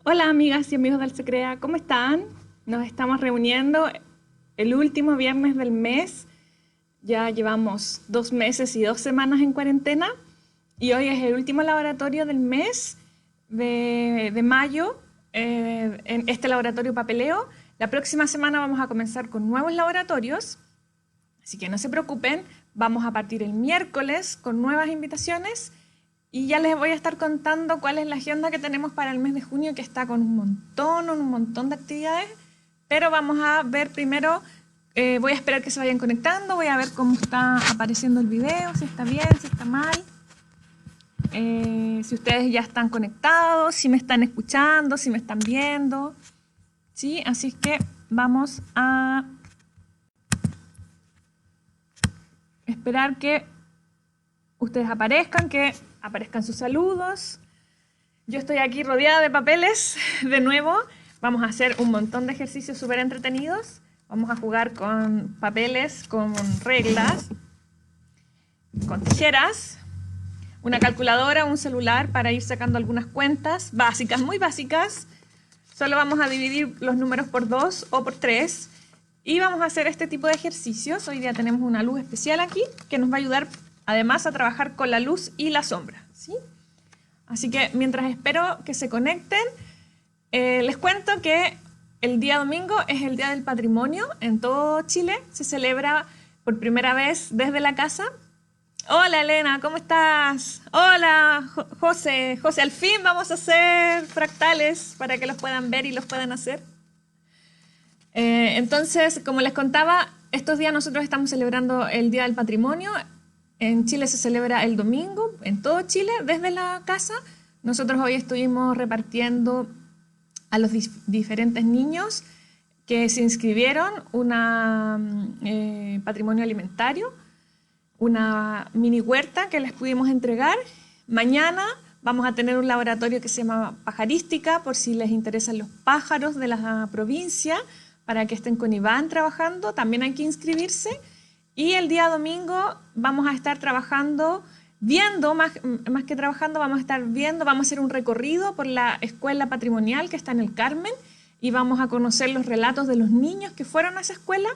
Hola amigas y amigos del Secrea, ¿cómo están? Nos estamos reuniendo el último viernes del mes. Ya llevamos 2 meses y 2 semanas en cuarentena y hoy es el último laboratorio del mes de mayo en este laboratorio papeleo. La próxima semana vamos a comenzar con nuevos laboratorios, así que no se preocupen, vamos a partir el miércoles con nuevas invitaciones. Y ya les voy a estar contando cuál es la agenda que tenemos para el mes de junio, que está con un montón de actividades. Pero vamos a ver primero, voy a esperar que se vayan conectando, voy a ver cómo está apareciendo el video, si está bien, si está mal. Si ustedes ya están conectados, si me están escuchando, si me están viendo. ¿Sí? Así que vamos a esperar que ustedes aparezcan, que aparezcan sus saludos. Yo estoy aquí rodeada de papeles de nuevo. Vamos a hacer un montón de ejercicios súper entretenidos. Vamos a jugar con papeles, con reglas, con tijeras, una calculadora, un celular para ir sacando algunas cuentas básicas, muy básicas. Solo vamos a dividir los números por 2 o por 3 y vamos a hacer este tipo de ejercicios. Hoy día tenemos una luz especial aquí que nos va a ayudar además a trabajar con la luz y la sombra, ¿sí? Así que mientras espero que se conecten, les cuento que el día domingo es el Día del Patrimonio. En todo Chile se celebra por primera vez desde la casa. Hola Elena, ¿cómo estás? Hola José. José, al fin vamos a hacer fractales para que los puedan ver y los puedan hacer. Entonces, como les contaba, estos días nosotros estamos celebrando el Día del Patrimonio. En Chile se celebra el domingo, en todo Chile, desde la casa. Nosotros hoy estuvimos repartiendo a los diferentes niños que se inscribieron un patrimonio alimentario, una mini huerta que les pudimos entregar. Mañana vamos a tener un laboratorio que se llama Pajarística, por si les interesan los pájaros de la provincia, para que estén con Iván trabajando. También hay que inscribirse. Y el día domingo vamos a estar trabajando, viendo, más que trabajando, vamos a estar viendo, vamos a hacer un recorrido por la escuela patrimonial que está en el Carmen y vamos a conocer los relatos de los niños que fueron a esa escuela,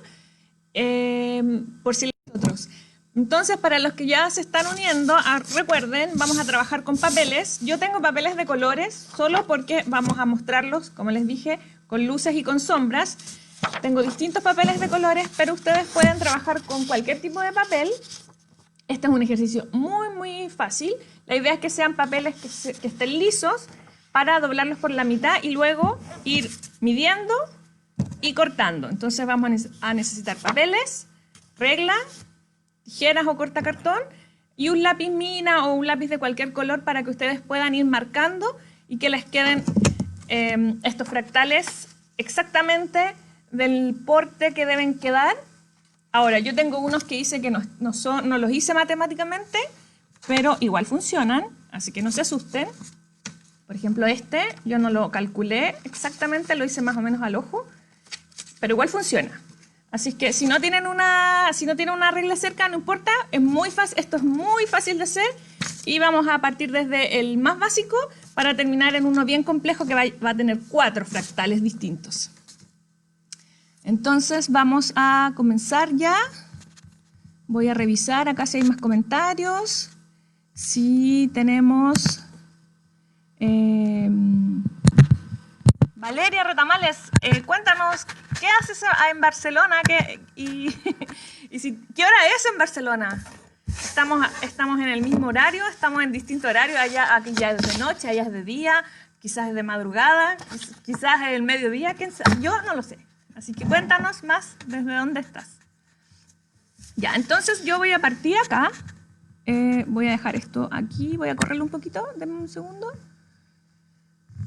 por si les otros. Entonces, para los que ya se están uniendo, recuerden, vamos a trabajar con papeles. Yo tengo papeles de colores, solo porque vamos a mostrarlos, como les dije, con luces y con sombras. Tengo distintos papeles de colores, pero ustedes pueden trabajar con cualquier tipo de papel. Este es un ejercicio muy fácil. La idea es que sean papeles que estén lisos para doblarlos por la mitad y luego ir midiendo y cortando. Entonces vamos a necesitar papeles, regla, tijeras o cortacartón y un lápiz mina o un lápiz de cualquier color para que ustedes puedan ir marcando y que les queden estos fractales exactamente del porte que deben quedar. Ahora, yo tengo unos que hice que no los hice matemáticamente, pero igual funcionan, así que no se asusten. Por ejemplo, este yo no lo calculé exactamente, lo hice más o menos al ojo, pero igual funciona. Así que si no tienen una regla cerca, no importa, es muy fácil, esto es muy fácil de hacer y vamos a partir desde el más básico para terminar en uno bien complejo que va a tener 4 fractales distintos. Entonces vamos a comenzar ya. Voy a revisar acá si hay más comentarios. Sí, tenemos... Valeria Retamales, cuéntanos, ¿qué haces en Barcelona? ¿Qué hora es en Barcelona? Estamos en el mismo horario, estamos en distinto horario. Aquí ya es de noche, allá es de día, quizás es de madrugada, quizás es el mediodía, yo no lo sé. Así que cuéntanos más desde dónde estás. Ya, entonces yo voy a partir acá. Voy a dejar esto aquí. Voy a correrlo un poquito. Denme un segundo.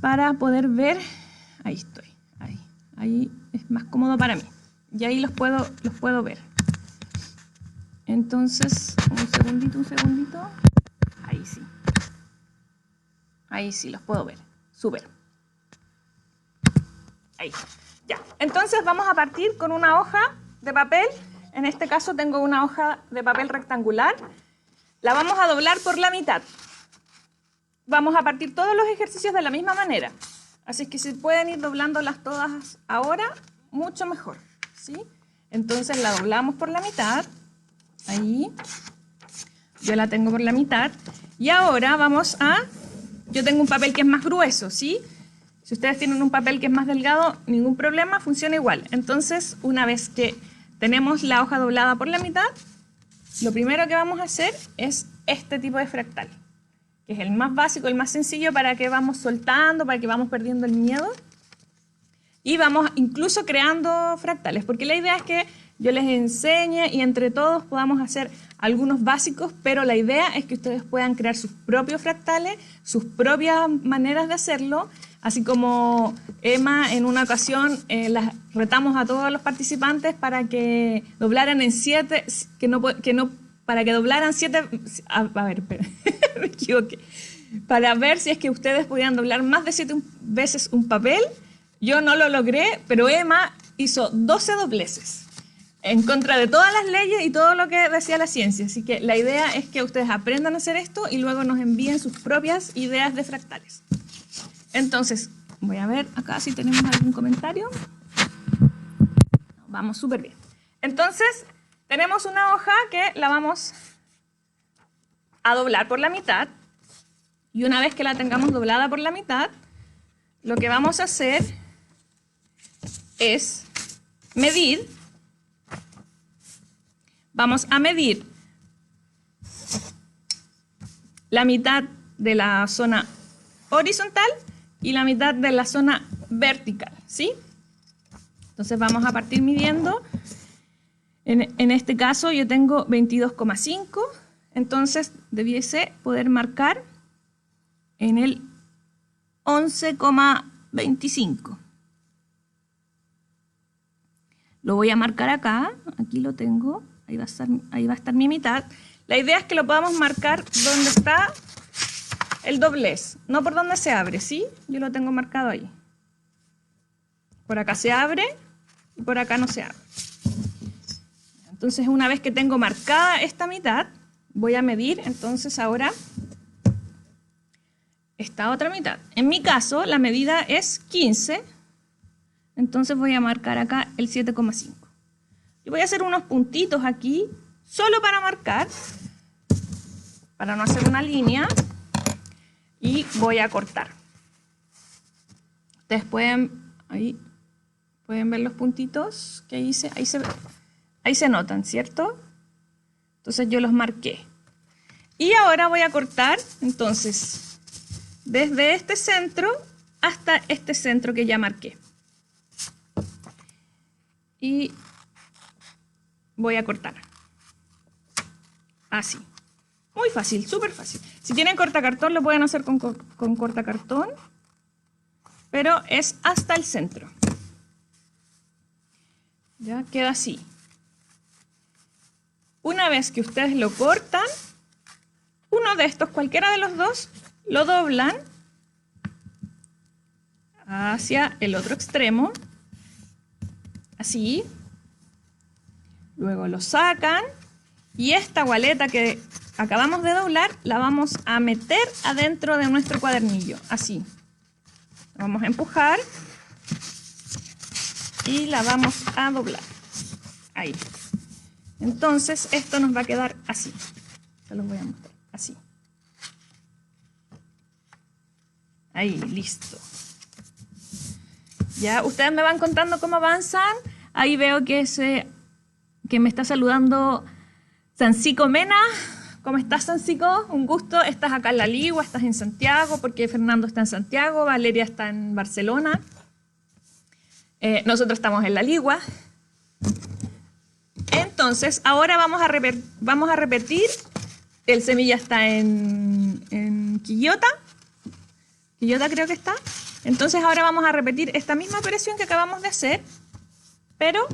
Para poder ver. Ahí estoy. Ahí es más cómodo para mí. Y ahí los puedo ver. Entonces, un segundito. Ahí sí los puedo ver. Súper. Ahí. Ya, entonces vamos a partir con una hoja de papel. En este caso tengo una hoja de papel rectangular. La vamos a doblar por la mitad. Vamos a partir todos los ejercicios de la misma manera. Así que si pueden ir doblándolas todas ahora, mucho mejor, ¿sí? Entonces la doblamos por la mitad. Ahí. Yo la tengo por la mitad. Y ahora vamos a... Yo tengo un papel que es más grueso, ¿sí? Si ustedes tienen un papel que es más delgado, ningún problema, funciona igual. Entonces, una vez que tenemos la hoja doblada por la mitad, lo primero que vamos a hacer es este tipo de fractal, que es el más básico, el más sencillo, para que vamos soltando, para que vamos perdiendo el miedo. Y vamos incluso creando fractales, porque la idea es que yo les enseñe y entre todos podamos hacer algunos básicos, pero la idea es que ustedes puedan crear sus propios fractales, sus propias maneras de hacerlo, así como Emma en una ocasión las retamos a todos los participantes para que doblaran en 7, para que doblaran 7, a ver, espera, me equivoqué, para ver si es que ustedes podían doblar más de 7 veces un papel. Yo no lo logré, pero Emma hizo 12 dobleces en contra de todas las leyes y todo lo que decía la ciencia. Así que la idea es que ustedes aprendan a hacer esto y luego nos envíen sus propias ideas de fractales. Entonces, voy a ver acá si tenemos algún comentario. Vamos súper bien. Entonces, tenemos una hoja que la vamos a doblar por la mitad. Y una vez que la tengamos doblada por la mitad, lo que vamos a hacer es medir. Vamos a medir la mitad de la zona horizontal y la mitad de la zona vertical, ¿sí? Entonces vamos a partir midiendo. En este caso yo tengo 22,5, entonces debiese poder marcar en el 11,25. Lo voy a marcar acá, aquí lo tengo. Ahí va a estar mi mitad. La idea es que lo podamos marcar donde está el doblez, no por donde se abre, ¿sí? Yo lo tengo marcado ahí. Por acá se abre y por acá no se abre. Entonces, una vez que tengo marcada esta mitad, voy a medir entonces ahora esta otra mitad. En mi caso, la medida es 15, entonces voy a marcar acá el 7,5. Y voy a hacer unos puntitos aquí, solo para marcar, para no hacer una línea, y voy a cortar. Ustedes pueden ver los puntitos que hice, ahí se notan, ¿cierto? Entonces yo los marqué. Y ahora voy a cortar, entonces, desde este centro hasta este centro que ya marqué. Y voy a cortar. Así. Muy fácil, súper fácil. Si tienen cortacartón, lo pueden hacer con cortacartón, pero es hasta el centro. Ya queda así. Una vez que ustedes lo cortan, uno de estos, cualquiera de los dos, lo doblan hacia el otro extremo. Así. Luego lo sacan y esta gualeta que acabamos de doblar la vamos a meter adentro de nuestro cuadernillo, así. La vamos a empujar y la vamos a doblar. Ahí. Entonces esto nos va a quedar así. Se los voy a mostrar, así. Ahí, listo. Ya, ustedes me van contando cómo avanzan. Ahí veo que me está saludando Sancico Mena. ¿Cómo estás, Sancico? Un gusto. Estás acá en La Ligua, estás en Santiago, porque Fernando está en Santiago, Valeria está en Barcelona. Nosotros estamos en La Ligua. Entonces, ahora vamos a repetir. El Semilla está en Quillota. Quillota creo que está. Entonces, ahora vamos a repetir esta misma operación que acabamos de hacer, pero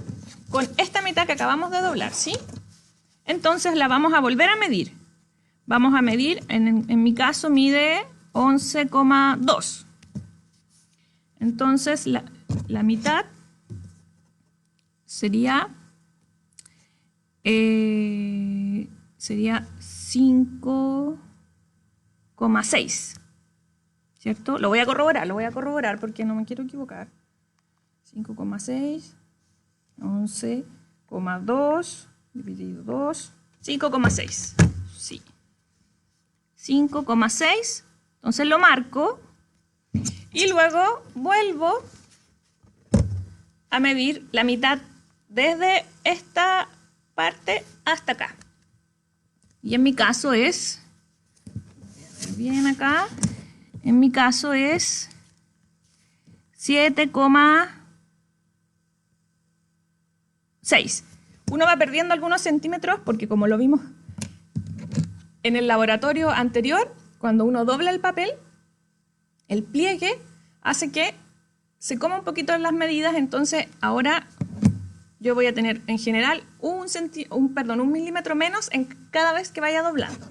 con esta mitad que acabamos de doblar, ¿sí? Entonces la vamos a volver a medir. Vamos a medir, en mi caso mide 11,2. Entonces la mitad sería 5,6. ¿cierto? Lo voy a corroborar porque no me quiero equivocar. 5,6, 11,2 dividido 2, 5,6. Sí. 5,6. Entonces lo marco y luego vuelvo a medir la mitad desde esta parte hasta acá. Y en mi caso es, voy a ver bien acá, en mi caso es 7,6. Uno va perdiendo algunos centímetros porque, como lo vimos en el laboratorio anterior, cuando uno dobla el papel, el pliegue hace que se coma un poquito en las medidas. Entonces ahora yo voy a tener en general un milímetro menos en cada vez que vaya doblando,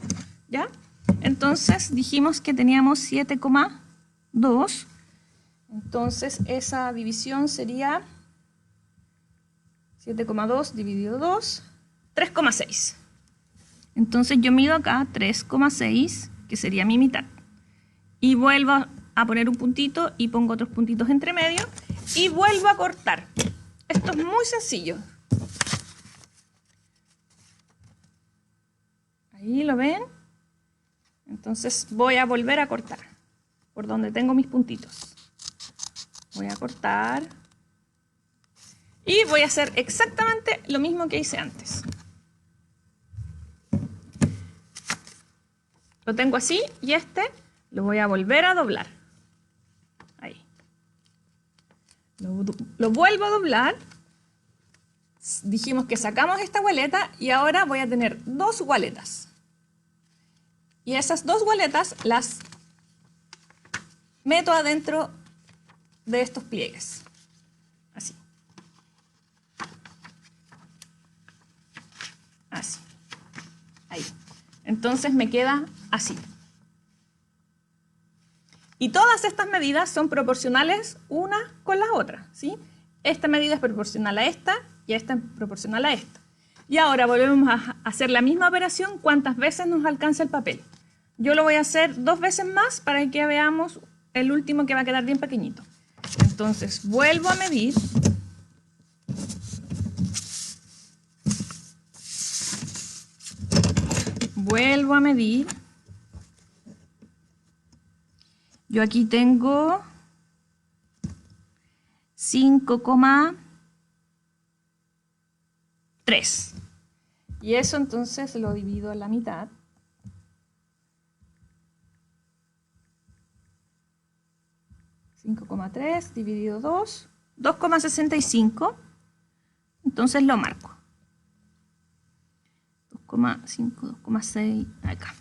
¿ya? Entonces dijimos que teníamos 7,2. Entonces esa división sería 7,2 dividido 2, 3,6. Entonces yo mido acá 3,6, que sería mi mitad. Y vuelvo a poner un puntito y pongo otros puntitos entre medio y vuelvo a cortar. Esto es muy sencillo. Ahí lo ven. Entonces voy a volver a cortar por donde tengo mis puntitos. Voy a cortar y voy a hacer exactamente lo mismo que hice antes. Lo tengo así y este lo voy a volver a doblar. Ahí. Lo vuelvo a doblar. Dijimos que sacamos esta gualeta y ahora voy a tener dos gualetas. Y esas dos gualetas las meto adentro de estos pliegues. Así. Así. Ahí. Entonces me queda así. Y todas estas medidas son proporcionales una con la otra, ¿sí? Esta medida es proporcional a esta y esta es proporcional a esta. Y ahora volvemos a hacer la misma operación cuantas veces nos alcanza el papel. Yo lo voy a hacer 2 veces más para que veamos el último, que va a quedar bien pequeñito. Entonces vuelvo a medir. Vuelvo a medir. Yo aquí tengo 5,3. Y eso entonces lo divido a la mitad. 5,3 dividido 2, 2,65. Entonces lo marco. 2,5, 2,6, acá.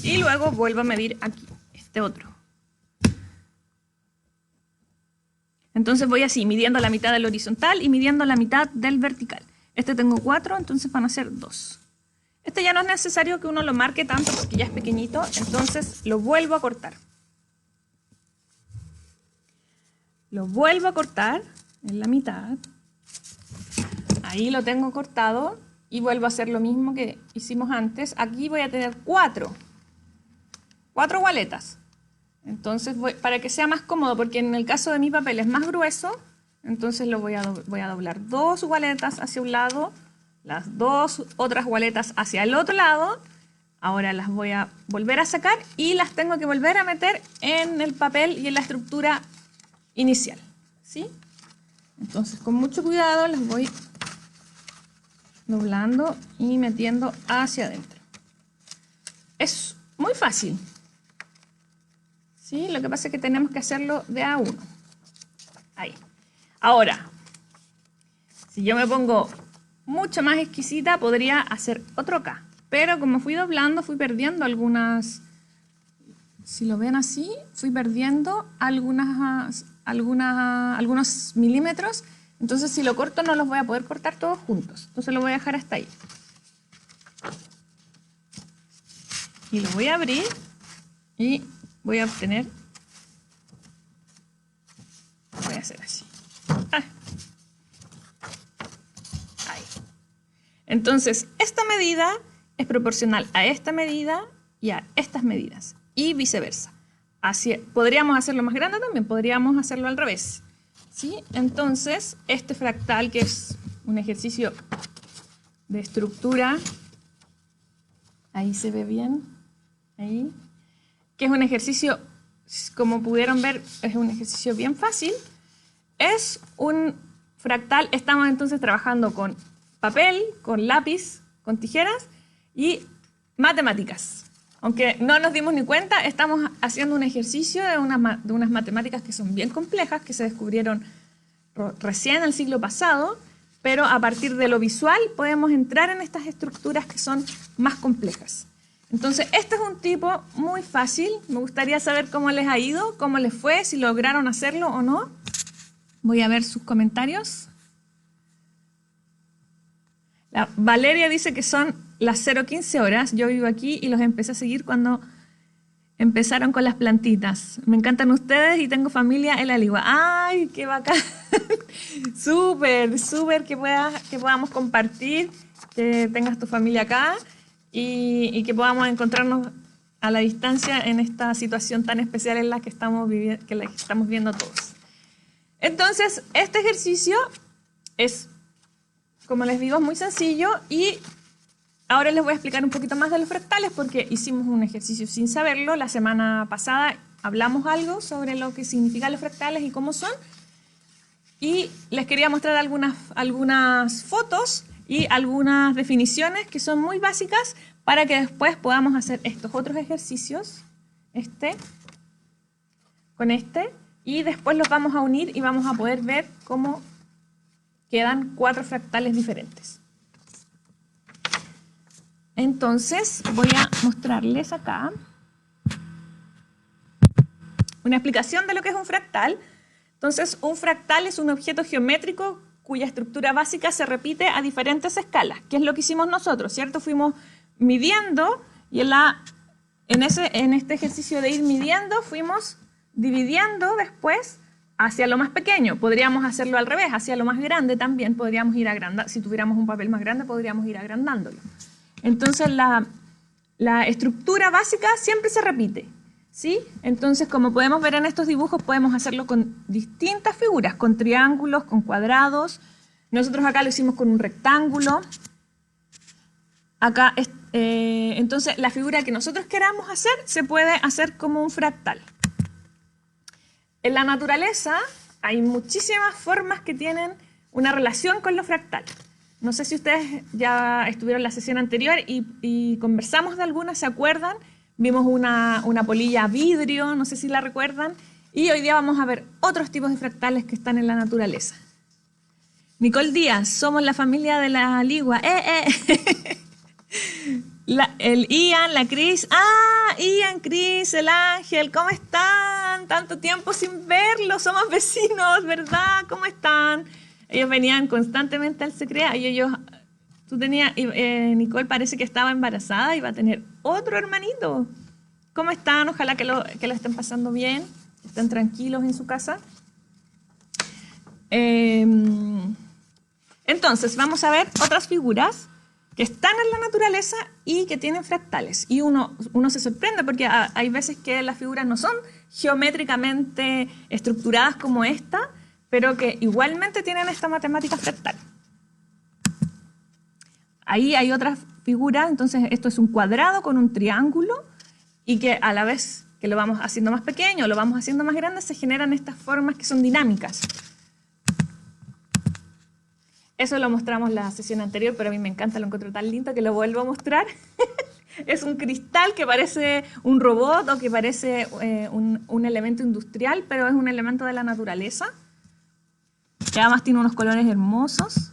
Y luego vuelvo a medir aquí, este otro. Entonces voy así, midiendo la mitad del horizontal y midiendo la mitad del vertical. Este tengo 4, entonces van a ser 2. Este ya no es necesario que uno lo marque tanto porque ya es pequeñito, entonces lo vuelvo a cortar. Lo vuelvo a cortar en la mitad. Ahí lo tengo cortado y vuelvo a hacer lo mismo que hicimos antes. Aquí voy a tener 4 gualetas. Entonces para que sea más cómodo, porque en el caso de mi papel es más grueso, entonces lo voy a doblar 2 gualetas hacia un lado, las 2 otras gualetas hacia el otro lado. Ahora las voy a volver a sacar y las tengo que volver a meter en el papel y en la estructura inicial, ¿sí? Entonces con mucho cuidado las voy doblando y metiendo hacia adentro. Es muy fácil, ¿sí? Lo que pasa es que tenemos que hacerlo de a uno. Ahí. Ahora, si yo me pongo mucho más exquisita, podría hacer otro acá. Pero como fui doblando, fui perdiendo algunas. Si lo ven así, fui perdiendo algunos milímetros. Entonces, si lo corto, no los voy a poder cortar todos juntos. Entonces, lo voy a dejar hasta ahí. Y lo voy a abrir y voy a obtener. Voy a hacer así. Ahí. Entonces, esta medida es proporcional a esta medida y a estas medidas. Y viceversa. podríamos hacerlo más grande también, podríamos hacerlo al revés, ¿sí? Entonces, este fractal, que es un ejercicio de estructura, ahí se ve bien, ahí, que es un ejercicio, como pudieron ver, es un ejercicio bien fácil. Es un fractal, estamos entonces trabajando con papel, con lápiz, con tijeras y matemáticas. Aunque no nos dimos ni cuenta, estamos haciendo un ejercicio de unas matemáticas que son bien complejas, que se descubrieron recién el siglo pasado, pero a partir de lo visual podemos entrar en estas estructuras que son más complejas. Entonces, este es un tipo muy fácil. Me gustaría saber cómo les ha ido, cómo les fue, si lograron hacerlo o no. Voy a ver sus comentarios. Valeria dice que son las 0:15 horas. Yo vivo aquí y los empecé a seguir cuando empezaron con las plantitas. Me encantan ustedes y tengo familia en la Ligua. ¡Ay, qué bacán! Súper, súper que podamos compartir, que tengas tu familia acá y que podamos encontrarnos a la distancia en esta situación tan especial en la que estamos viviendo todos. Entonces, este ejercicio es, como les digo, es muy sencillo y ahora les voy a explicar un poquito más de los fractales porque hicimos un ejercicio sin saberlo. La semana pasada hablamos algo sobre lo que significan los fractales y cómo son. Y les quería mostrar algunas fotos y algunas definiciones que son muy básicas para que después podamos hacer estos otros ejercicios, con y después los vamos a unir y vamos a poder ver cómo quedan 4 fractales diferentes. Entonces voy a mostrarles acá una explicación de lo que es un fractal. Entonces, un fractal es un objeto geométrico cuya estructura básica se repite a diferentes escalas, que es lo que hicimos nosotros, ¿cierto? Fuimos midiendo y en este ejercicio de ir midiendo fuimos dividiendo después hacia lo más pequeño. Podríamos hacerlo al revés, hacia lo más grande también podríamos ir agrandando. Si tuviéramos un papel más grande podríamos ir agrandándolo. Entonces, la estructura básica siempre se repite, ¿sí? Entonces, como podemos ver en estos dibujos, podemos hacerlo con distintas figuras, con triángulos, con cuadrados. Nosotros acá lo hicimos con un rectángulo. Acá, entonces, la figura que nosotros queramos hacer se puede hacer como un fractal. En la naturaleza hay muchísimas formas que tienen una relación con los fractales. No sé si ustedes ya estuvieron en la sesión anterior y conversamos de algunas, ¿se acuerdan? Vimos una polilla a vidrio, no sé si la recuerdan. Y hoy día vamos a ver otros tipos de fractales que están en la naturaleza. Nicole Díaz, somos la familia de la Ligua. El Ian, la Cris. Ian, Cris, el Ángel, ¿cómo están? Tanto tiempo sin verlos, somos vecinos, ¿verdad? ¿Cómo están? Ellos venían constantemente al Secrea y Nicole parece que estaba embarazada y va a tener otro hermanito. ¿Cómo están? Ojalá que lo estén pasando bien, que estén tranquilos en su casa. Entonces, vamos a ver otras figuras que están en la naturaleza y que tienen fractales. Y uno se sorprende porque hay veces que las figuras no son geométricamente estructuradas como esta, pero que igualmente tienen esta matemática fractal. Ahí hay otra figura, entonces esto es un cuadrado con un triángulo y que a la vez que lo vamos haciendo más pequeño, lo vamos haciendo más grande, se generan estas formas que son dinámicas. Eso lo mostramos la sesión anterior, pero a mí me encanta, lo encuentro tan lindo que lo vuelvo a mostrar. Es un cristal que parece un robot o que parece un elemento industrial, pero es un elemento de la naturaleza. Que además tiene unos colores hermosos.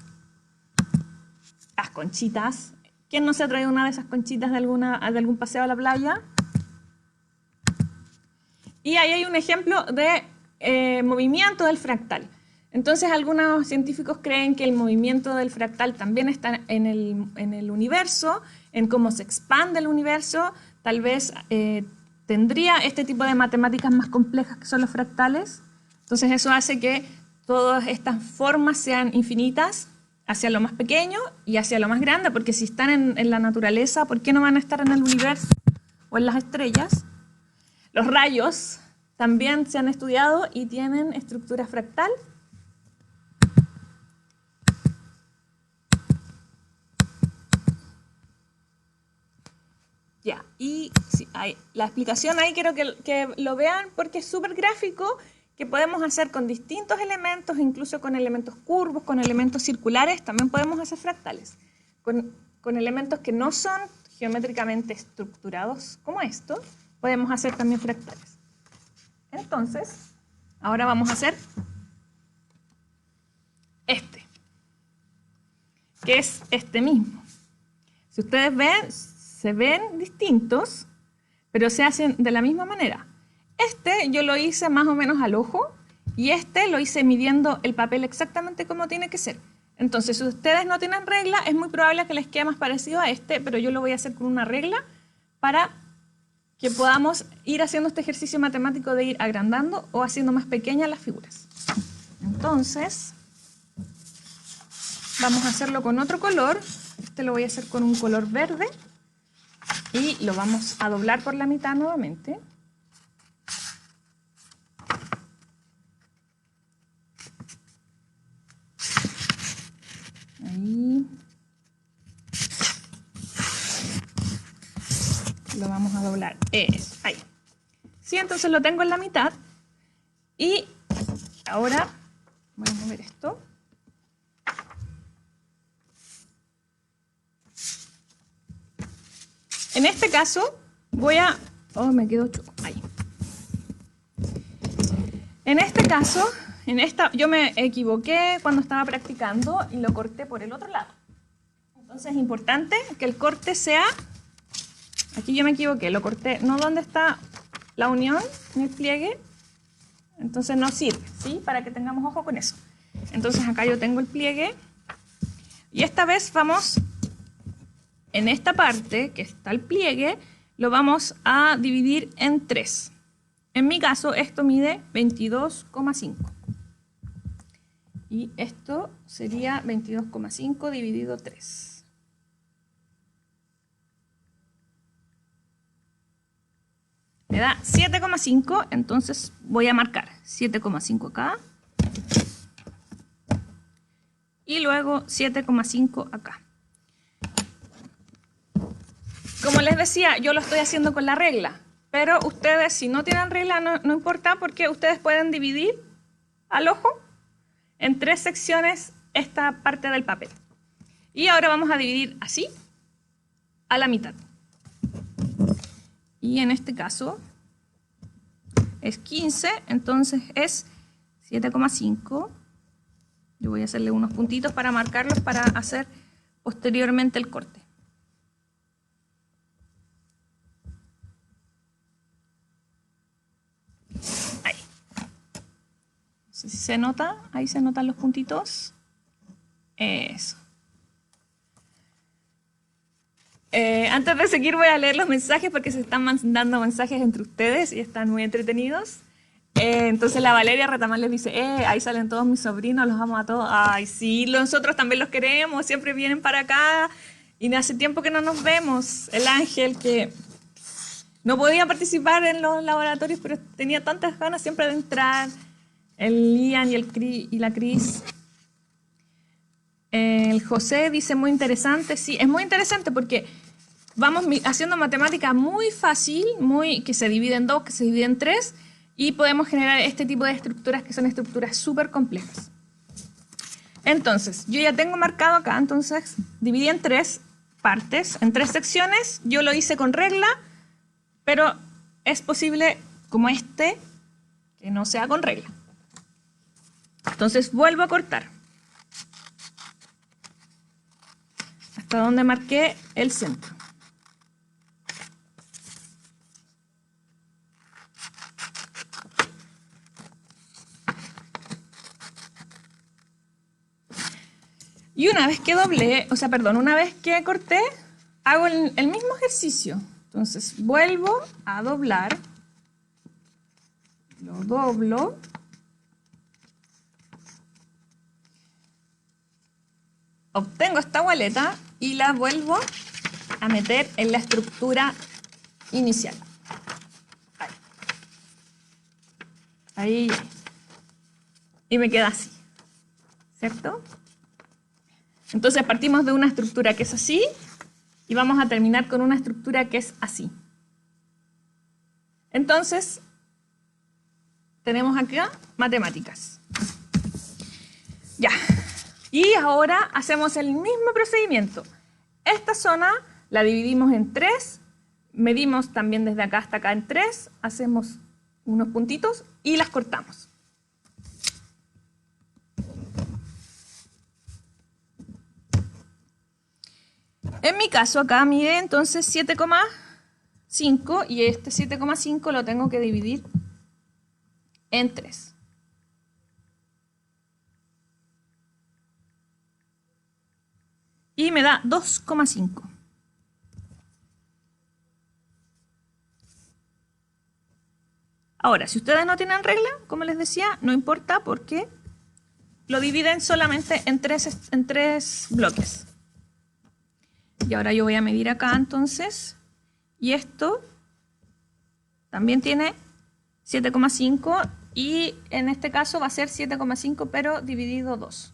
Las conchitas. ¿Quién no se ha traído una de esas conchitas de algún paseo a la playa? Y ahí hay un ejemplo de movimiento del fractal. Entonces, algunos científicos creen que el movimiento del fractal también está en el universo, en cómo se expande el universo. Tal vez tendría este tipo de matemáticas más complejas que son los fractales. Entonces, eso hace que todas estas formas sean infinitas hacia lo más pequeño y hacia lo más grande, porque si están en la naturaleza, ¿por qué no van a estar en el universo o en las estrellas? Los rayos también se han estudiado y tienen estructura fractal. Ya, y sí, la explicación ahí quiero que lo vean porque es súper gráfico, que podemos hacer con distintos elementos, incluso con elementos curvos, con elementos circulares, también podemos hacer fractales. Con elementos que no son geométricamente estructurados como esto, podemos hacer también fractales. Entonces, ahora vamos a hacer este, que es este mismo. Si ustedes ven, se ven distintos, pero se hacen de la misma manera. Este yo lo hice más o menos al ojo y este lo hice midiendo el papel exactamente como tiene que ser. Entonces, si ustedes no tienen regla, es muy probable que les quede más parecido a este, pero yo lo voy a hacer con una regla para que podamos ir haciendo este ejercicio matemático de ir agrandando o haciendo más pequeñas las figuras. Entonces, vamos a hacerlo con otro color. Este lo voy a hacer con un color verde y lo vamos a doblar por la mitad nuevamente. Ahí. Lo vamos a doblar. Eso, ahí. Sí, entonces lo tengo en la mitad. Y ahora voy a mover esto. En este caso voy a... Oh, me quedó chueco. Ahí. En este caso, yo me equivoqué cuando estaba practicando y lo corté por el otro lado. Entonces es importante que el corte sea... Aquí yo me equivoqué, lo corté no donde está la unión en el pliegue. Entonces no sirve, ¿sí? Para que tengamos ojo con eso. Entonces acá yo tengo el pliegue. Y esta vez vamos, en esta parte que está el pliegue, lo vamos a dividir en 3. En mi caso, esto mide 22,5. Y esto sería 22,5 dividido 3. Me da 7,5, entonces voy a marcar 7,5 acá. Y luego 7,5 acá. Como les decía, yo lo estoy haciendo con la regla. Pero ustedes, si no tienen regla, no importa, porque ustedes pueden dividir al ojo en 3 secciones esta parte del papel. Y ahora vamos a dividir así, a la mitad. Y en este caso es 15, entonces es 7,5. Yo voy a hacerle unos puntitos para marcarlos para hacer posteriormente el corte. Ahí. No sé si se nota, ahí se notan los puntitos. Eso. Antes de seguir voy a leer los mensajes porque se están mandando mensajes entre ustedes y están muy entretenidos. Entonces la Valeria Retamar les dice, ahí salen todos mis sobrinos, los amo a todos. Ay, sí, nosotros también los queremos, siempre vienen para acá y hace tiempo que no nos vemos. El Ángel, que no podía participar en los laboratorios, pero tenía tantas ganas siempre de entrar. El Ian y la Cris. El José dice, muy interesante. Sí, es muy interesante porque vamos haciendo matemática muy fácil, que se divide en 2, que se divide en 3, y podemos generar este tipo de estructuras que son estructuras súper complejas. Entonces, yo ya tengo marcado acá, entonces dividí en 3 partes, en 3 secciones. Yo lo hice con regla, pero es posible, como este, que no sea con regla. Entonces vuelvo a cortar. Hasta donde marqué el centro. Y una vez que doblé, una vez que corté, hago el mismo ejercicio. Entonces vuelvo a doblar, lo doblo, obtengo esta boleta y la vuelvo a meter en la estructura inicial. Ahí. Ahí. Y me queda así, ¿cierto? Entonces partimos de una estructura que es así y vamos a terminar con una estructura que es así. Entonces, tenemos acá matemáticas. Ya. Y ahora hacemos el mismo procedimiento. Esta zona la dividimos en 3, medimos también desde acá hasta acá en 3, hacemos unos puntitos y las cortamos. En mi caso acá mide entonces 7,5 y este 7,5 lo tengo que dividir en 3. Y me da 2,5. Ahora, si ustedes no tienen regla, como les decía, no importa porque lo dividen solamente en tres bloques. Y ahora yo voy a medir acá entonces. Y esto también tiene 7,5 y en este caso va a ser 7,5 pero dividido 2,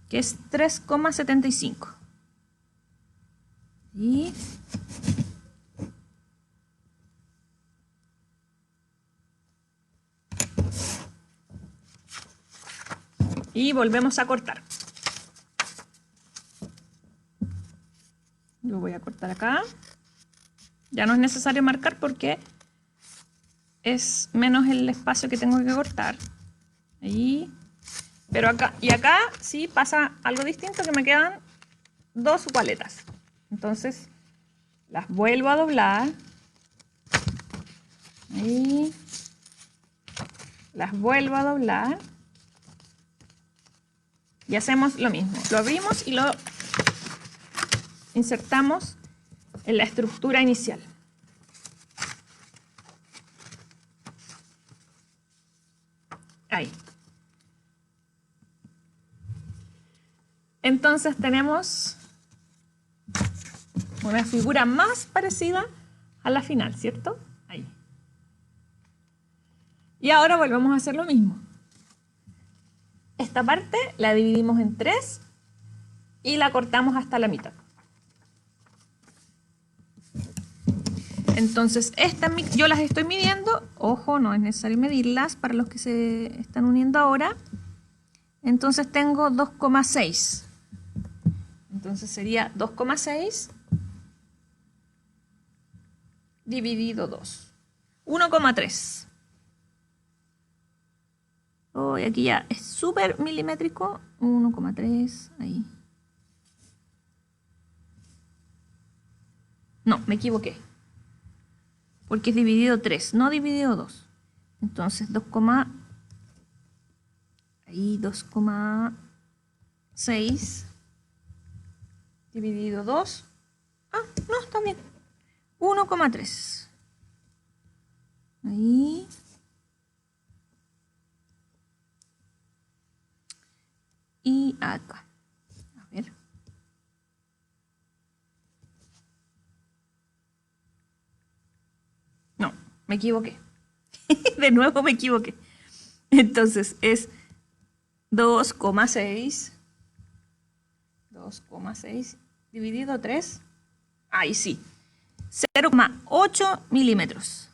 que es 3,75. Y volvemos a cortar. Yo voy a cortar acá. Ya no es necesario marcar porque es menos el espacio que tengo que cortar. Ahí. Pero acá y acá sí pasa algo distinto, que me quedan 2 paletas. Entonces las vuelvo a doblar. Ahí. Las vuelvo a doblar. Y hacemos lo mismo. Lo abrimos y lo insertamos en la estructura inicial. Ahí. Entonces tenemos una figura más parecida a la final, ¿cierto? Ahí. Y ahora volvemos a hacer lo mismo. Esta parte la dividimos en 3 y la cortamos hasta la mitad. Entonces, yo las estoy midiendo. Ojo, no es necesario medirlas para los que se están uniendo ahora. Entonces tengo 2,6. Entonces sería 2,6 dividido 2. 1,3. Oh, y aquí ya es súper milimétrico. 1,3, ahí. No, me equivoqué. Porque es dividido 3, no dividido 2. Entonces 2,6 dividido 2. Ah, no, está bien. 1,3. Ahí. Y acá. A ver. No, me equivoqué. De nuevo me equivoqué. Entonces es 2,6. 2,6 dividido 3. Ahí sí. 0,8 milímetros.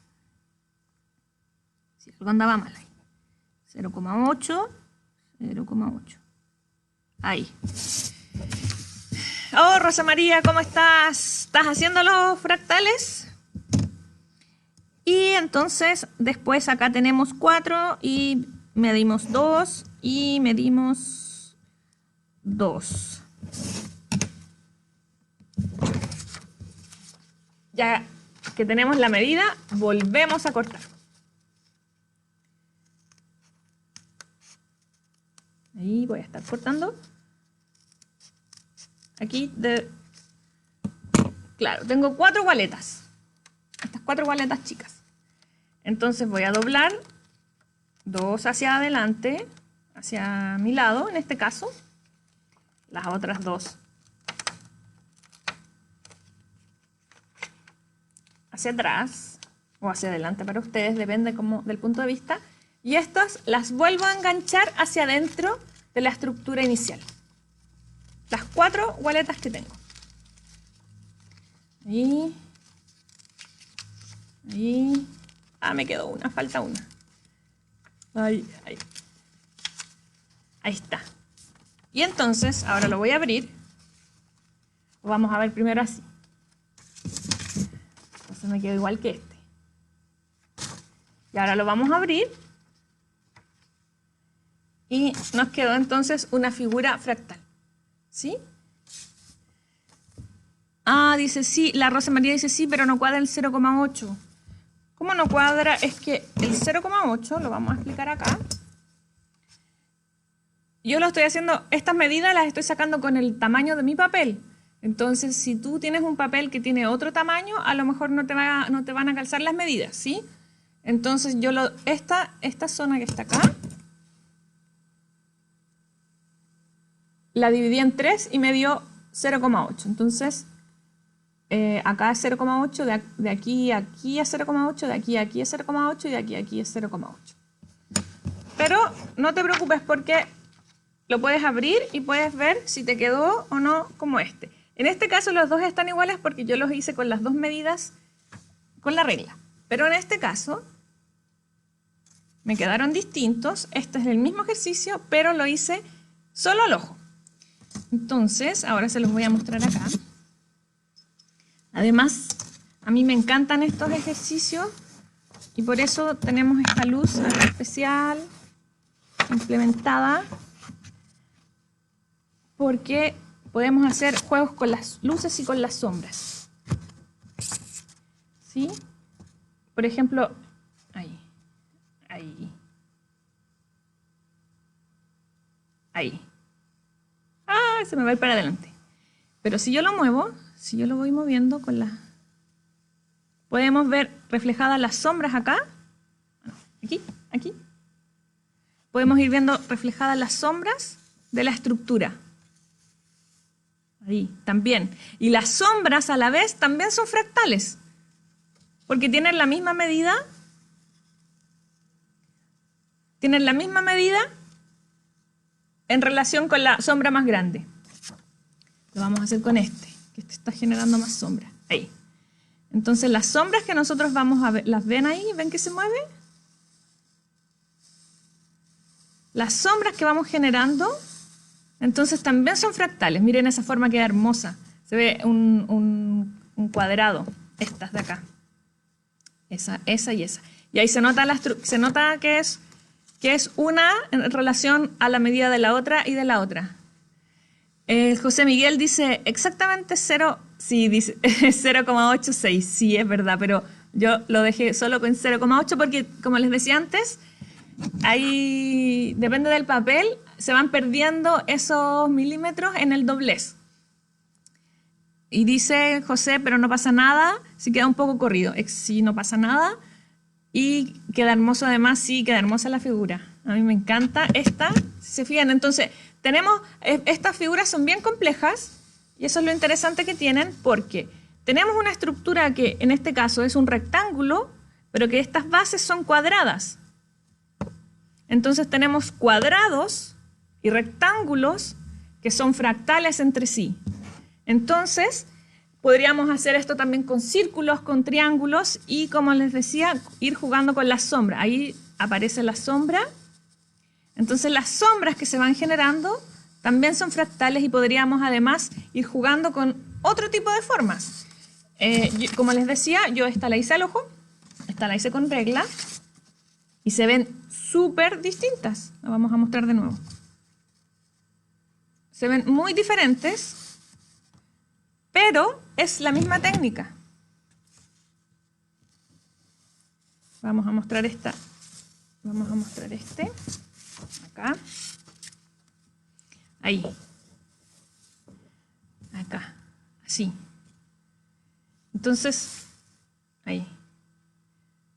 Si algo andaba mal ahí. 0,8. 0,8. Ahí. Oh, Rosa María, ¿cómo estás? ¿Estás haciendo los fractales? Y entonces después acá tenemos 4 y medimos 2 y medimos 2. Ya que tenemos la medida, volvemos a cortar. Ahí voy a estar cortando. Aquí, claro, tengo 4 gualetas. Estas 4 gualetas chicas. Entonces voy a doblar 2 hacia adelante, hacia mi lado en este caso. Las otras 2 hacia atrás o hacia adelante para ustedes, depende del punto de vista. y estas las vuelvo a enganchar hacia adentro de la estructura inicial. Las 4 gualetas que tengo. Ahí. Ahí. Ah, me quedó una, falta una. Ahí, ahí. Ahí está. Y entonces, ahora lo voy a abrir. Lo vamos a ver primero así. Entonces me quedó igual que este. Y ahora lo vamos a abrir. Y nos quedó entonces una figura fractal. ¿Sí? Ah, dice sí, la Rosa María dice sí, pero no cuadra el 0,8. ¿Cómo no cuadra? Es que el 0,8, lo vamos a explicar acá. Yo lo estoy haciendo, estas medidas las estoy sacando con el tamaño de mi papel. Entonces, si tú tienes un papel que tiene otro tamaño, a lo mejor no te van a calzar las medidas, ¿sí? Entonces, yo esta zona que está acá, la dividí en 3 y me dio 0,8. Entonces, acá es 0,8, de aquí a aquí es 0,8, de aquí a aquí es 0,8 y de aquí a aquí es 0,8. Pero no te preocupes porque lo puedes abrir y puedes ver si te quedó o no como este. En este caso los dos están iguales porque yo los hice con las dos medidas con la regla. Pero en este caso me quedaron distintos. Este es el mismo ejercicio, pero lo hice solo al ojo. Entonces, ahora se los voy a mostrar acá. Además, a mí me encantan estos ejercicios y por eso tenemos esta luz especial implementada, porque podemos hacer juegos con las luces y con las sombras. ¿Sí? Por ejemplo, ahí, ahí, ahí. ¡Ah! Se me va a ir para adelante. Pero si yo lo muevo, si yo lo voy moviendo con la... Podemos ver reflejadas las sombras acá. Aquí, aquí. Podemos ir viendo reflejadas las sombras de la estructura. Ahí, también. Y las sombras a la vez también son fractales. Porque tienen la misma medida. Tienen la misma medida en relación con la sombra más grande. Lo vamos a hacer con este, que este está generando más sombra. Ahí. Entonces las sombras que nosotros vamos a ver, ¿las ven ahí? ¿Ven que se mueve? Las sombras que vamos generando, entonces también son fractales. Miren, esa forma queda hermosa. Se ve un cuadrado, estas de acá. Esa y esa. Y ahí se nota, que es una en relación a la medida de la otra y de la otra. José Miguel dice exactamente 0, sí, dice 0,86, sí, es verdad, pero yo lo dejé solo con 0,8 porque, como les decía antes, ahí, depende del papel, se van perdiendo esos milímetros en el doblez. Y dice José, pero no pasa nada si queda un poco corrido. Sí, no pasa nada. Y queda hermoso además, sí, queda hermosa la figura. A mí me encanta esta, si se fijan. Entonces, estas figuras son bien complejas y eso es lo interesante que tienen porque tenemos una estructura que en este caso es un rectángulo, pero que estas bases son cuadradas. Entonces tenemos cuadrados y rectángulos que son fractales entre sí. Entonces, podríamos hacer esto también con círculos, con triángulos y, como les decía, ir jugando con la sombra. Ahí aparece la sombra. Entonces, las sombras que se van generando también son fractales y podríamos además ir jugando con otro tipo de formas. Como les decía, yo esta la hice al ojo, esta la hice con regla y se ven súper distintas. La vamos a mostrar de nuevo. Se ven muy diferentes, pero es la misma técnica. Vamos a mostrar esta. Vamos a mostrar este. Acá. Ahí. Acá. Así. Entonces, ahí.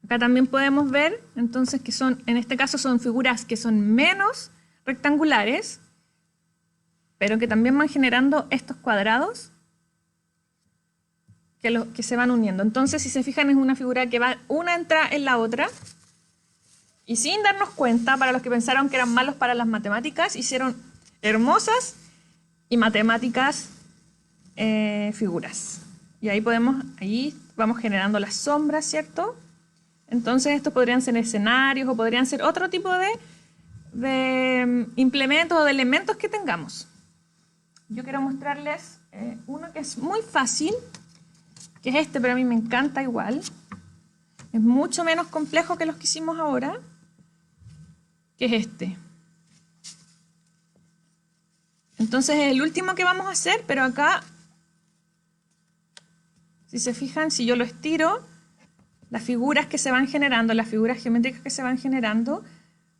Acá también podemos ver, entonces, que son, en este caso son figuras que son menos rectangulares, pero que también van generando estos cuadrados que se van uniendo. Entonces, si se fijan, es una figura que va, una entra en la otra. Y sin darnos cuenta, para los que pensaron que eran malos para las matemáticas, hicieron hermosas y matemáticas figuras. Y ahí vamos generando las sombras, ¿cierto? Entonces estos podrían ser escenarios o podrían ser otro tipo de implementos o de elementos que tengamos. Yo quiero mostrarles uno que es muy fácil, que es este, pero a mí me encanta igual. Es mucho menos complejo que los que hicimos ahora, que es este. Entonces es el último que vamos a hacer, pero acá, si se fijan, si yo lo estiro, las figuras que se van generando, las figuras geométricas que se van generando,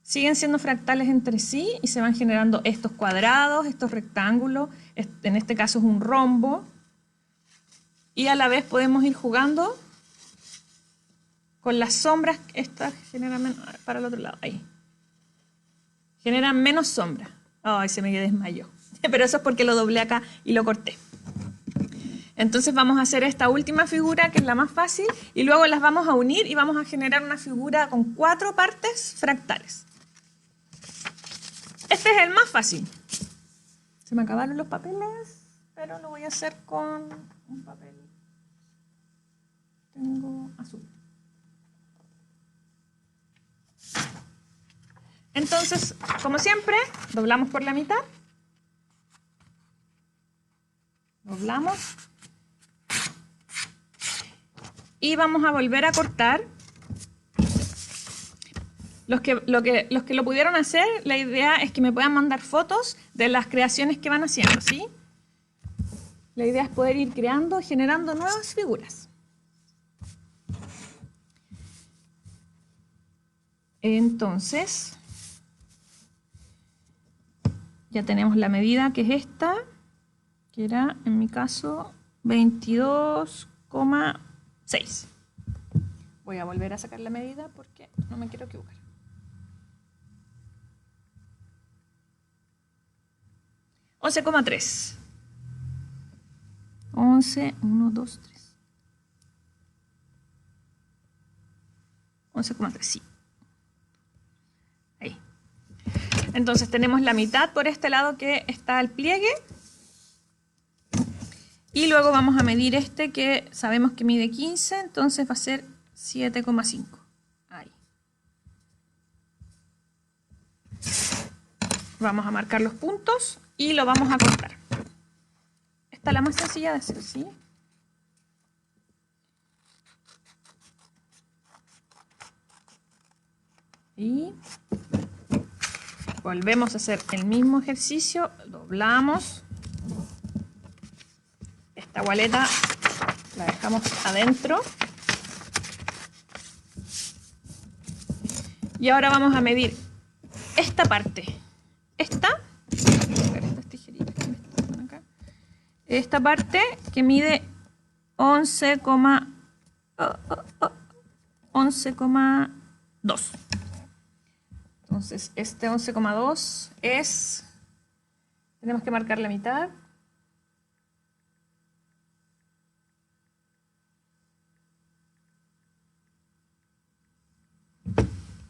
siguen siendo fractales entre sí y se van generando estos cuadrados, estos rectángulos, en este caso es un rombo, y a la vez podemos ir jugando con las sombras. Estas generan para el otro lado, ahí. Generan menos sombra. Ay, se me desmayó. Pero eso es porque lo doblé acá y lo corté. Entonces vamos a hacer esta última figura, que es la más fácil, y luego las vamos a unir y vamos a generar una figura con 4 partes fractales. Este es el más fácil. Se me acabaron los papeles, pero lo voy a hacer con un papel. Tengo azul. Entonces, como siempre, doblamos por la mitad. Doblamos. Y vamos a volver a cortar. Los que lo pudieron hacer, la idea es que me puedan mandar fotos de las creaciones que van haciendo, ¿sí? La idea es poder ir creando, generando nuevas figuras. Entonces, ya tenemos la medida, que es esta, que era, en mi caso, 22,6. Voy a volver a sacar la medida porque no me quiero equivocar. 11,3. 11, 1, 2, 3. 11,3, sí. Ahí. Entonces tenemos la mitad por este lado que está el pliegue. Y luego vamos a medir este que sabemos que mide 15, entonces va a ser 7,5. Ahí. Vamos a marcar los puntos y lo vamos a cortar. Esta es la más sencilla de hacer, ¿sí? Y volvemos a hacer el mismo ejercicio, doblamos. Esta gualeta la dejamos adentro. Y ahora vamos a medir esta parte. Esta parte que mide 11,2. Entonces, este 11,2 es... Tenemos que marcar la mitad.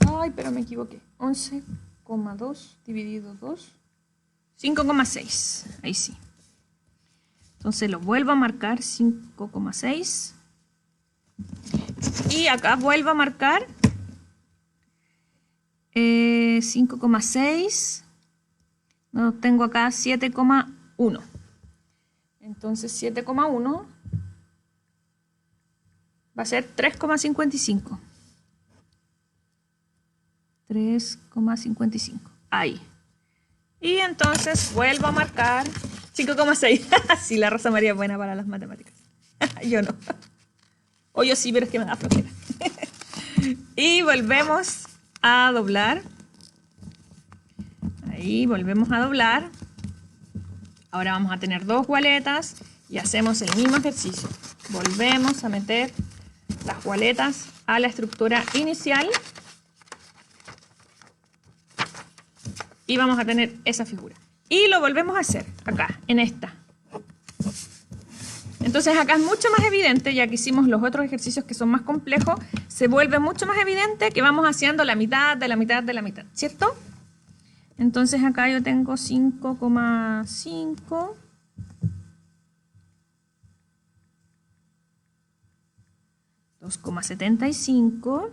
Ay, pero me equivoqué. 11,2 dividido 2. 5,6. Ahí sí. Entonces lo vuelvo a marcar 5,6. Y acá vuelvo a marcar 5,6. No, tengo acá 7,1. Entonces 7,1 va a ser 3,55. 3,55. Ahí. Y entonces vuelvo a marcar 5,6. Sí, la Rosa María es buena para las matemáticas. Yo no. O yo sí, pero es que me da flojera. Y volvemos a doblar. Ahí, volvemos a doblar. Ahora vamos a tener 2 gualetas y hacemos el mismo ejercicio. Volvemos a meter las gualetas a la estructura inicial. Y vamos a tener esa figura. Y lo volvemos a hacer acá, en esta. Entonces acá es mucho más evidente, ya que hicimos los otros ejercicios que son más complejos, se vuelve mucho más evidente que vamos haciendo la mitad de la mitad de la mitad, ¿cierto? Entonces acá yo tengo 5,5. 2,75.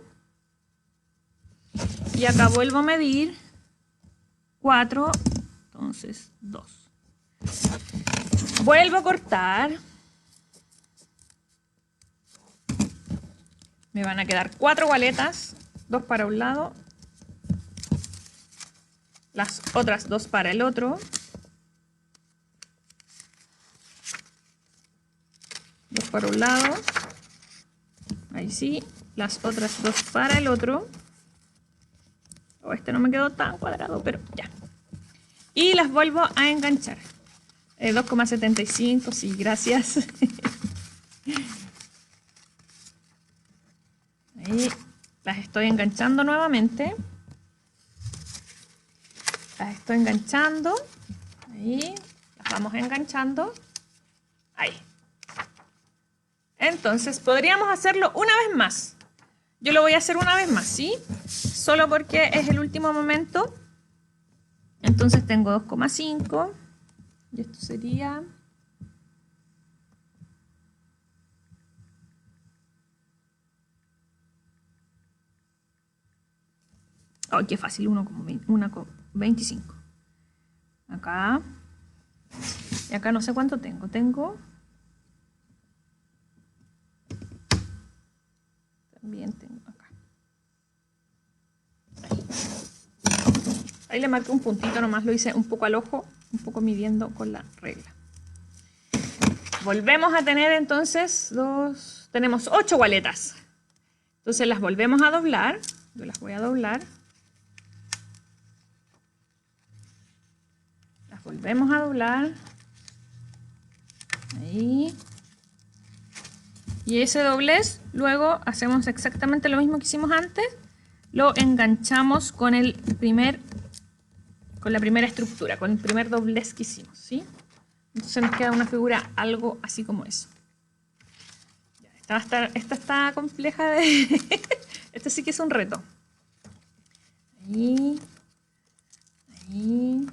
Y acá vuelvo a medir 4, entonces 2. Vuelvo a cortar. Me van a quedar 4 gualetas, 2 para un lado, las otras 2 para el otro. 2 para un lado. Ahí sí, las otras 2 para el otro. Oh, este no me quedó tan cuadrado, pero ya. Y las vuelvo a enganchar. 2,75, sí, gracias. Ahí las estoy enganchando nuevamente. Las estoy enganchando. Ahí, las vamos enganchando. Ahí. Entonces, podríamos hacerlo una vez más. Yo lo voy a hacer una vez más, ¿sí? Solo porque es el último momento. Entonces tengo 2,5. Y esto sería... ¡Ay, qué fácil! 1,25. Acá. Y acá no sé cuánto tengo. También tengo acá. Ahí le marqué un puntito nomás, lo hice un poco al ojo, un poco midiendo con la regla. Volvemos a tener entonces tenemos 8 gualetas. Entonces las volvemos a doblar. Yo las voy a doblar. Las volvemos a doblar. Ahí. Y ese doblez, luego hacemos exactamente lo mismo que hicimos antes. Lo enganchamos con la primera estructura, con el primer doblez que hicimos, ¿sí? Entonces nos queda una figura algo así como eso. Esta está compleja de... Este sí que es un reto. Ahí. Ahí.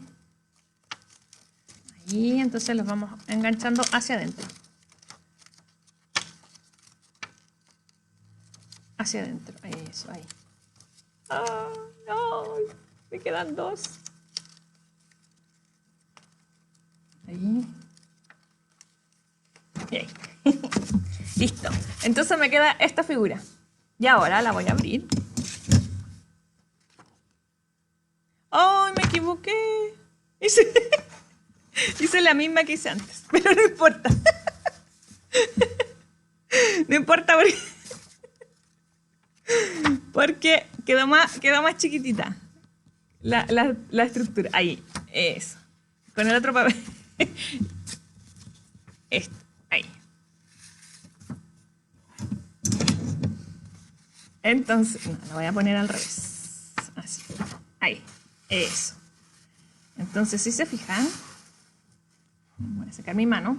Ahí. Entonces los vamos enganchando hacia adentro. Hacia adentro. Eso, ahí. ¡Ah, no! Me quedan 2. Ahí. Bien. Listo. Entonces me queda esta figura. Y ahora la voy a abrir. ¡Oh, me equivoqué! Hice la misma que hice antes, pero no importa. No importa porque quedó más chiquitita la estructura. Ahí, eso. Con el otro papel. Esto, ahí. Entonces, no, lo voy a poner al revés. Así. Ahí, eso. Entonces, si se fijan, voy a sacar mi mano.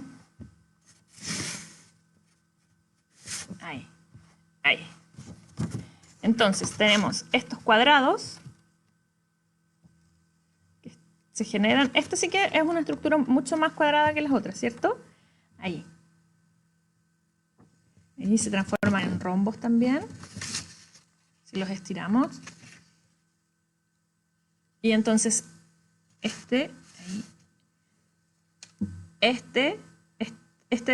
Ahí, ahí. Entonces, tenemos estos cuadrados que se generan. Esto sí que es una estructura mucho más cuadrada que las otras, ¿cierto? Ahí. Y se transforman en rombos también. Si los estiramos. Y entonces, ahí. Este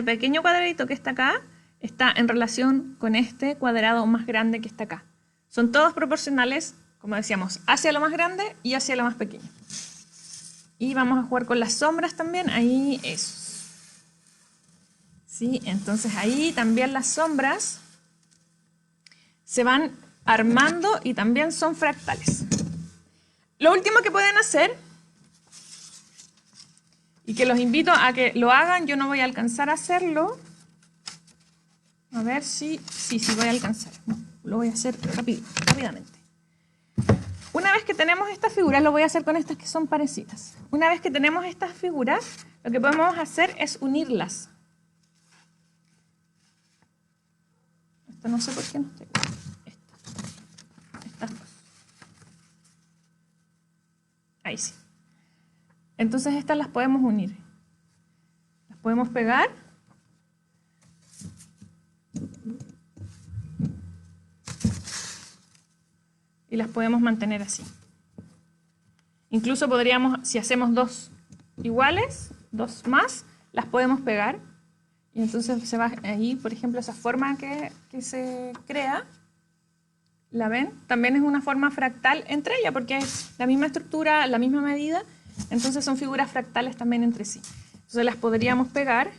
pequeño cuadradito que está acá está en relación con este cuadrado más grande que está acá. Son todos proporcionales, como decíamos, hacia lo más grande y hacia lo más pequeño. Y vamos a jugar con las sombras también. Ahí, eso. ¿Sí? Entonces ahí también las sombras se van armando y también son fractales. Lo último que pueden hacer, y que los invito a que lo hagan, yo no voy a alcanzar a hacerlo. A ver si voy a alcanzar. No, lo voy a hacer rápidamente. Una vez que tenemos estas figuras, lo voy a hacer con estas que son parecidas. Una vez que tenemos estas figuras, lo que podemos hacer es unirlas. Esto no sé por qué no estoy. Estas dos. Ahí sí. Entonces estas las podemos unir. Las podemos pegar. Y las podemos mantener así. Incluso podríamos, si hacemos dos iguales, dos más, las podemos pegar. Y entonces se va ahí, por ejemplo, esa forma que se crea. ¿La ven? También es una forma fractal entre ellas, porque es la misma estructura, la misma medida. Entonces son figuras fractales también entre sí. Entonces las podríamos pegar.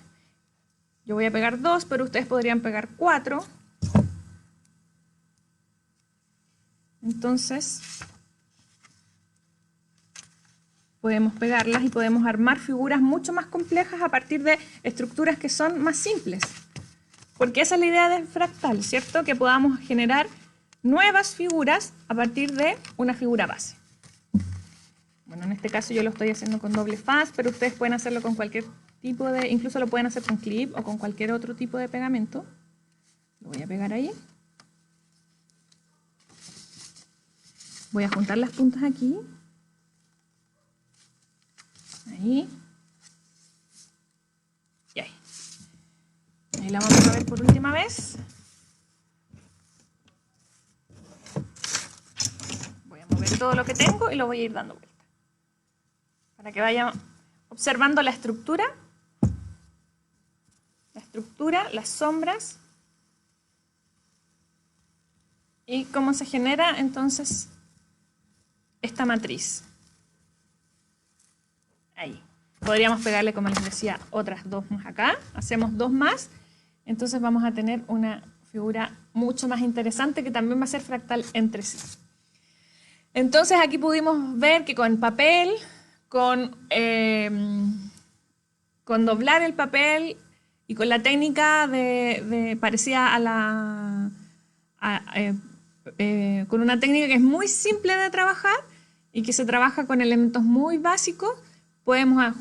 Yo voy a pegar 2, pero ustedes podrían pegar 4. Entonces podemos pegarlas y podemos armar figuras mucho más complejas a partir de estructuras que son más simples. Porque esa es la idea del fractal, ¿cierto? Que podamos generar nuevas figuras a partir de una figura base. Bueno, en este caso yo lo estoy haciendo con doble faz, pero ustedes pueden hacerlo con cualquier tipo de... Incluso lo pueden hacer con clip o con cualquier otro tipo de pegamento. Lo voy a pegar ahí. Voy a juntar las puntas aquí. Ahí. Y ahí. Ahí la vamos a ver por última vez. Voy a mover todo lo que tengo y lo voy a ir dando vuelta. Para que vayan observando la estructura. Las sombras. Y cómo se genera entonces esta matriz. Ahí. Podríamos pegarle, como les decía, otras dos más acá. Hacemos dos más. Entonces vamos a tener una figura mucho más interesante que también va a ser fractal entre sí. Entonces aquí pudimos ver que con papel, con doblar el papel y con la técnica parecida a la... con una técnica que es muy simple de trabajar y que se trabaja con elementos muy básicos, podemos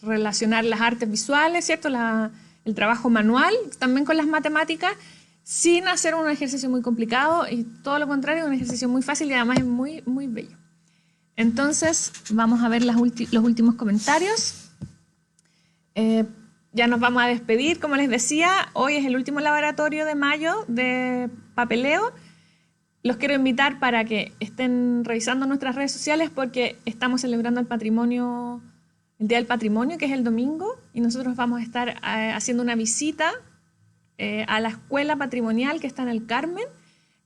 relacionar las artes visuales, ¿cierto? El trabajo manual, también con las matemáticas, sin hacer un ejercicio muy complicado y todo lo contrario, un ejercicio muy fácil y además es muy, muy bello. Entonces, vamos a ver los últimos comentarios. Ya nos vamos a despedir, como les decía, hoy es el último laboratorio de mayo de papeleo. Los quiero invitar para que estén revisando nuestras redes sociales porque estamos celebrando el Día del Patrimonio, que es el domingo, y nosotros vamos a estar haciendo una visita a la escuela patrimonial que está en el Carmen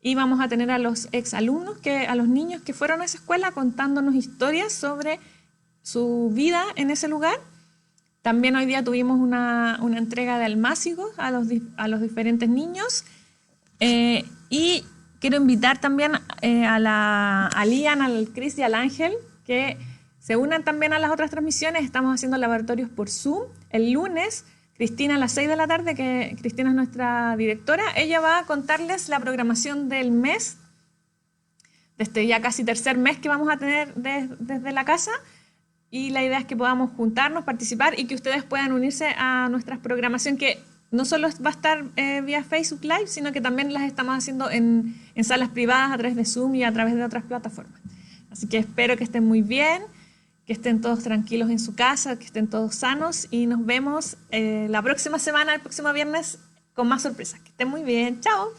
y vamos a tener a los exalumnos, a los niños que fueron a esa escuela contándonos historias sobre su vida en ese lugar. También hoy día tuvimos una entrega de almácigos a los diferentes niños y quiero invitar también a Lian, al Chris y al Ángel que se unan también a las otras transmisiones. Estamos haciendo laboratorios por Zoom. El lunes, Cristina a las 6 de la tarde, que Cristina es nuestra directora, ella va a contarles la programación del mes, de este ya casi tercer mes que vamos a tener desde la casa. Y la idea es que podamos juntarnos, participar y que ustedes puedan unirse a nuestra programación que no solo va a estar vía Facebook Live, sino que también las estamos haciendo en salas privadas a través de Zoom y a través de otras plataformas. Así que espero que estén muy bien, que estén todos tranquilos en su casa, que estén todos sanos y nos vemos la próxima semana, el próximo viernes, con más sorpresas. Que estén muy bien. ¡Chao!